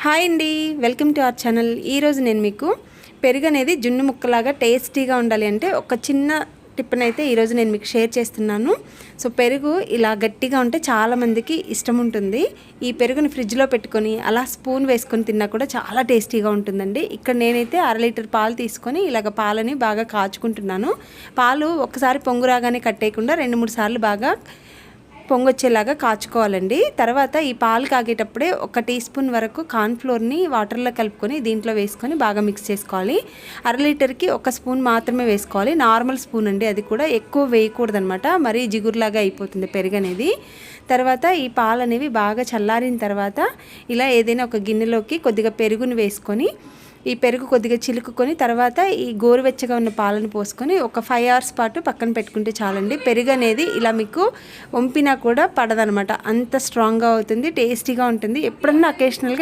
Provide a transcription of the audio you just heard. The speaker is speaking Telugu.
హాయ్ అండి, వెల్కమ్ టు అవర్ ఛానల్. ఈరోజు నేను మీకు పెరుగు అనేది జున్ను ముక్కలాగా టేస్టీగా ఉండాలి అంటే ఒక చిన్న టిప్ని అయితే ఈరోజు నేను మీకు షేర్ చేస్తున్నాను. సో పెరుగు ఇలా గట్టిగా ఉంటే చాలామందికి ఇష్టం ఉంటుంది. ఈ పెరుగుని ఫ్రిడ్జ్లో పెట్టుకొని అలా స్పూన్ వేసుకొని తిన్నా కూడా చాలా టేస్టీగా ఉంటుందండి. ఇక్కడ నేనైతే 1/2 లీటర్ పాలు తీసుకొని ఇలాగ పాలని బాగా కాచుకుంటున్నాను. పాలు ఒక్కసారి పొంగు రాగానే కట్టేయకుండా 2-3 సార్లు బాగా పొంగొచ్చేలాగా కాచుకోవాలండి. తర్వాత ఈ పాలు కాగేటప్పుడే 1 టీ స్పూన్ వరకు కార్న్ఫ్లోర్ని వాటర్లో కలుపుకొని దీంట్లో వేసుకొని బాగా మిక్స్ చేసుకోవాలి. 1/2 లీటర్కి 1 స్పూన్ మాత్రమే వేసుకోవాలి. నార్మల్ స్పూన్ అండి, అది కూడా ఎక్కువ వేయకూడదు అనమాట, మరీ జిగురులాగా అయిపోతుంది పెరుగు అనేది. తర్వాత ఈ పాలు అనేవి బాగా చల్లారిన తర్వాత ఇలా ఏదైనా ఒక గిన్నెలోకి కొద్దిగా పెరుగుని వేసుకొని ఈ పెరుగు కొద్దిగా చిలుకుకొని తర్వాత ఈ గోరువెచ్చగా ఉన్న పాలను పోసుకొని ఒక 5 అవర్స్ పాటు పక్కన పెట్టుకుంటే చాలండి. పెరుగు అనేది ఇలా మీకు వంపినా కూడా పడదనమాట, అంత స్ట్రాంగ్గా అవుతుంది, టేస్టీగా ఉంటుంది. ఎప్పుడన్నా అకేషనల్గా